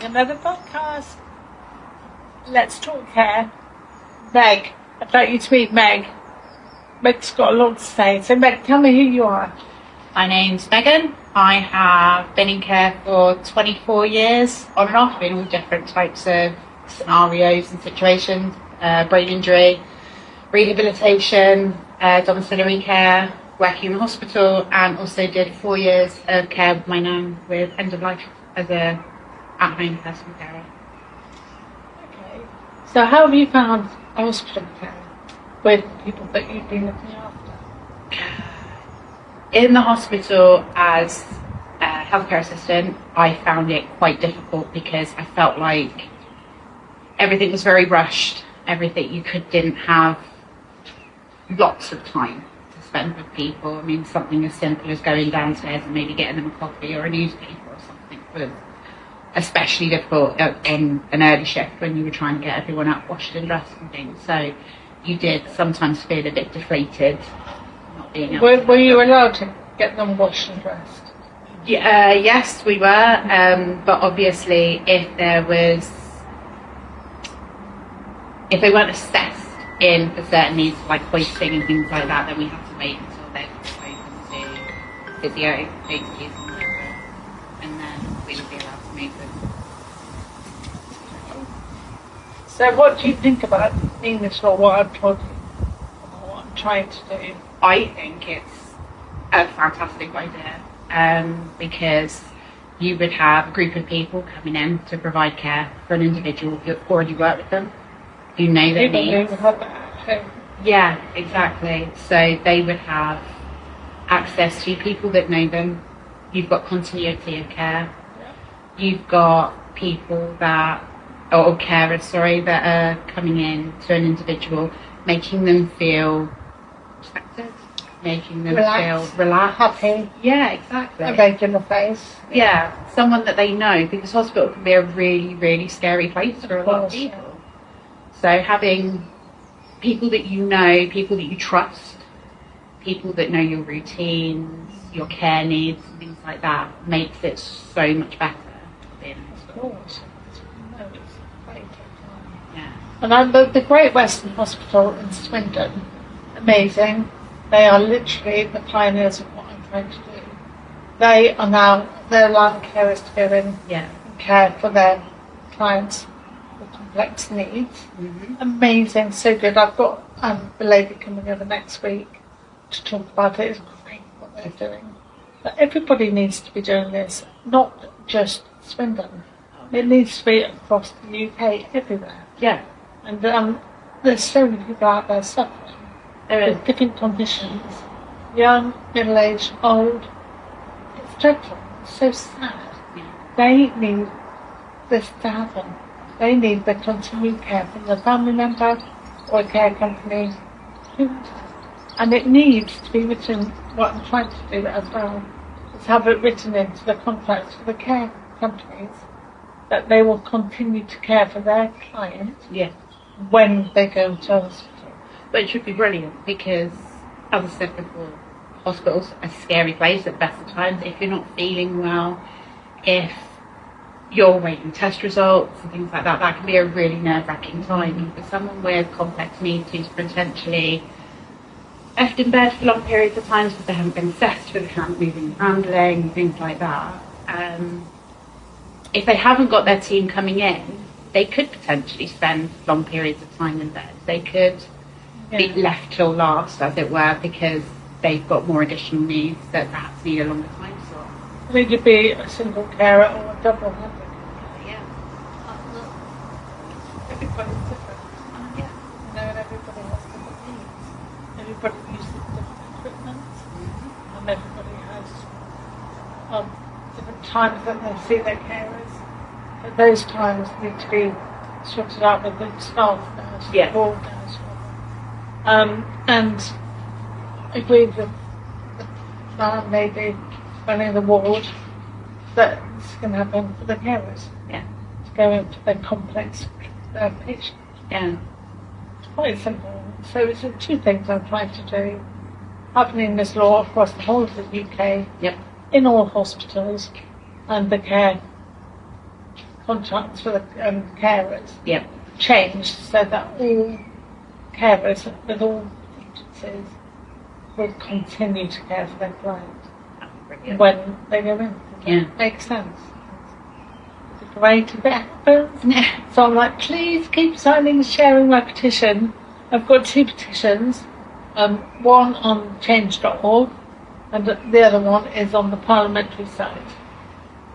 another podcast. Let's Talk Care. Meg, I'd like you to meet Meg. Meg's got a lot to say. So Meg, tell me who you are. My name's Megan. I have been in care for 24 years, on and off, in all different types of scenarios and situations. Brain injury, rehabilitation, domiciliary care, working in the hospital, and also did 4 years of care with my nan with end of life as a at-home personal carer. Okay. So how have you found hospital care with people that you've been looking after? In the hospital as a healthcare assistant, I found it quite difficult because I felt like everything was very rushed. Everything didn't have lots of time to spend with people. I mean, something as simple as going downstairs and maybe getting them a coffee or a newspaper or something was especially difficult in an early shift when you were trying to get everyone up, washed and dressed and things. So you did sometimes feel a bit deflated not being able Were you allowed to get them washed and dressed? Yes, we were. But obviously, if they weren't assessed in for certain needs like hoisting and things like that, then we had to wait until they were spoken to physio, therapies and whatever, and then we would be allowed to move them. So what do you think about English law, what I've told you, or what I'm trying to do? I think it's a fantastic idea because you would have a group of people coming in to provide care for an individual who already worked with them, who know their needs. Yeah, exactly. So they would have access to people that know them. You've got continuity of care. You've got people or carers, that are coming in to an individual, making them feel respected, making them feel relaxed. Happy. Yeah, exactly. A regular face. Yeah, someone that they know, because hospital can be a really, really scary place for a lot of people. Yeah. So having people that you know, people that you trust, people that know your routines, your care needs, and things like that, makes it so much better. Of course. No, it's great. Yeah. And the Great Western Hospital in Swindon, amazing. They are literally the pioneers of what I'm trying to do. They're allowing carers to go in and care for their clients with complex needs. Mm-hmm. Amazing, so good. I've got a lady coming over next week to talk about it. It's great what they're doing. But everybody needs to be doing this, not just Swindon. It needs to be across the UK, everywhere. Yeah. And there's so many people out there suffering with different conditions, young, middle-aged, old. It's dreadful. It's so sad. Yeah. They need this to happen. They need the continued care from the family member or a care company. And it needs to be written, what I'm trying to do as well, is have it written into the contracts for the care companies that they will continue to care for their clients when they go to hospital. But it should be brilliant because, as I said before, hospital's a scary place at best of times. If you're not feeling well, if you're waiting test results and things like that, that can be a really nerve-wracking time. For someone with complex needs who's potentially left in bed for long periods of time because they haven't been assessed for the hand moving and handling, things like that, if they haven't got their team coming in, they could potentially spend long periods of time in bed. They could be left till last, as it were, because they've got more additional needs that perhaps need a longer time slot. They could be a single carer or a double handed. Yeah. Everybody's different. And everybody has different needs. Everybody uses different equipment. Mm-hmm. And everybody has different times that they see their carers. But those times need to be sorted out with the staff nurse, ward nurse. And agree with the plan maybe running the ward that this can happen for the carers. Yeah. To go into their complex patients. Yeah. It's quite simple. So it's two things I'm trying to do. Happening this law across the whole of the UK. Yep. In all hospitals and the care contracts for the carers Yep. changed so that all carers with all agencies would continue to care for their clients Brilliant. when they go in. Does Yeah. that make sense? It's great if it happens. So I'm like, please keep signing and sharing my petition. I've got 2 petitions. One on change.org and the other one is on the parliamentary site,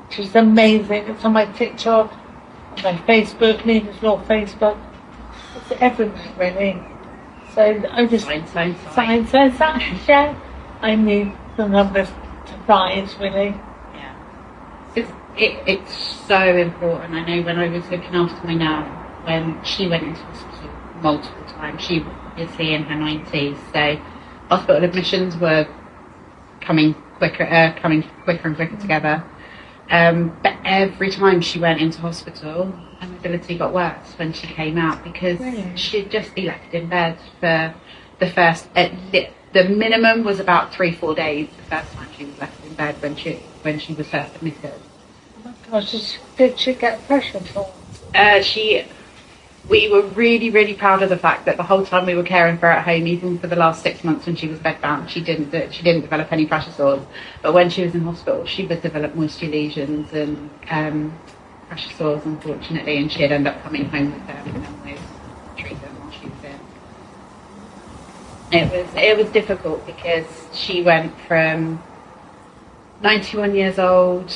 which is amazing. It's on my TikTok, on my Facebook, Nina's Law Facebook. It's everywhere, really. So I just Sign. yeah. I need the numbers to rise, really. Yeah. It's so important. I know when I was looking after my nan, when she went into hospital multiple times, she was obviously in her 90s, so hospital admissions were coming quicker and quicker together. But every time she went into hospital, her mobility got worse when she came out because Really? she'd just be left in bed for the first. The minimum was about 3-4 days. The first time she was left in bed when she was first admitted. Oh my gosh, did she get pressure for? We were really, really proud of the fact that the whole time we were caring for her at home, even for the last 6 months when she was bedbound, she didn't develop any pressure sores. But when she was in hospital, she would develop moisture lesions and pressure sores, unfortunately, and she'd end up coming home with them and then we'd treat them while she was in. It was difficult because she went from 91 years old,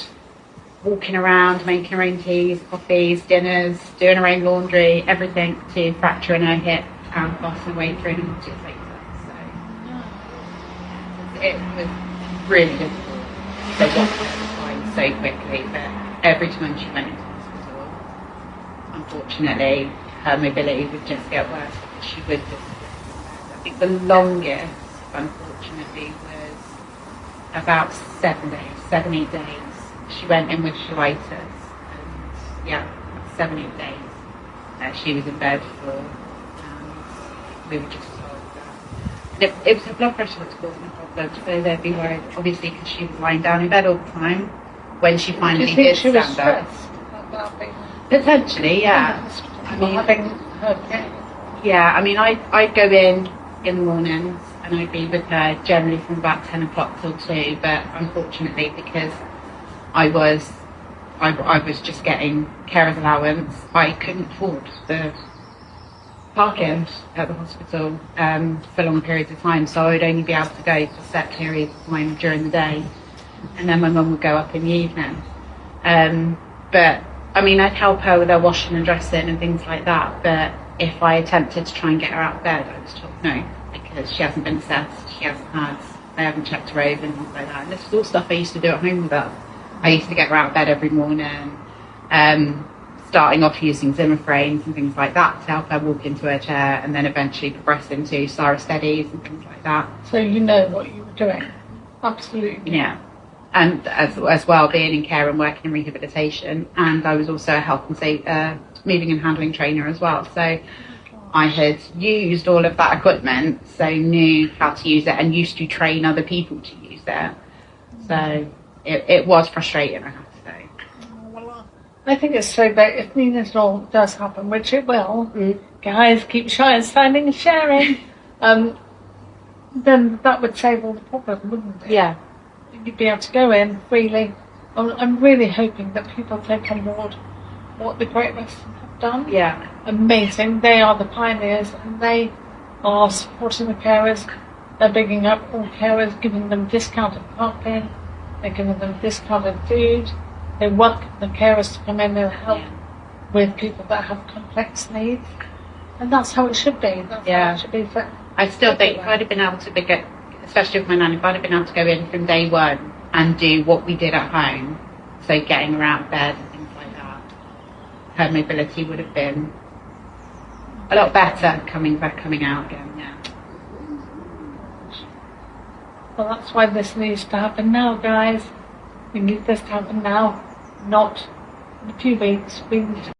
walking around, making her own teas, coffees, dinners, doing her own laundry, everything, to fracturing her hip and passing away 3 months later. So it was really difficult to watch her decline so quickly, but every time she went into hospital, unfortunately, her mobility would just get worse. She would just, I think the longest, unfortunately, was about 7-8 days. She went in with cheilitis, and 7-8 days. She was in bed for, we were just told that. It was her blood pressure that was causing the problem, so they'd be worried, obviously, because she was lying down in bed all the time. When she finally Do you think did she was stand up. stressed about being Potentially, yeah. I mean, having her care? yeah, I mean, I'd go in the mornings and I'd be with her generally from about 10 o'clock till 2, but unfortunately, because I was just getting carer's allowance, I couldn't afford the parking at the hospital for long periods of time, so I would only be able to go for set periods of time during the day, and then my mum would go up in the evening. But I mean, I'd help her with her washing and dressing and things like that, but if I attempted to try and get her out of bed, I was told no, because she hasn't been assessed, they haven't checked her over and things like that. And this is all stuff I used to do at home with her. I used to get her out of bed every morning, starting off using Zimmer frames and things like that to help her walk into her chair, and then eventually progress into Sarah Steadies and things like that. So you know what you were doing? Absolutely. Yeah. And as well, being in care and working in rehabilitation, and I was also a health and moving and handling trainer as well. So I had used all of that equipment, so knew how to use it and used to train other people to use it. So it was frustrating, I have to say. Well, I think it's so that if Nina's Law does happen, which it will, guys, keep signing and sharing, then that would save all the problem, wouldn't it? Yeah. You'd be able to go in freely. I'm really hoping that people take on board what the Great Western have done. Yeah. Amazing. They are the pioneers and they are supporting the carers. They're bigging up all carers, giving them discounted parking, they're giving them discounted food. They want the carers to come in and help with people that have complex needs. And that's how it should be. That's how it should be for I still think if I'd have been able to especially with my nan, if I'd have been able to go in from day one and do what we did at home, so getting her out of bed and things like that, her mobility would have been a lot better coming out again, yeah. Well, that's why this needs to happen now, guys. We need this to happen now, not in a few weeks. We need to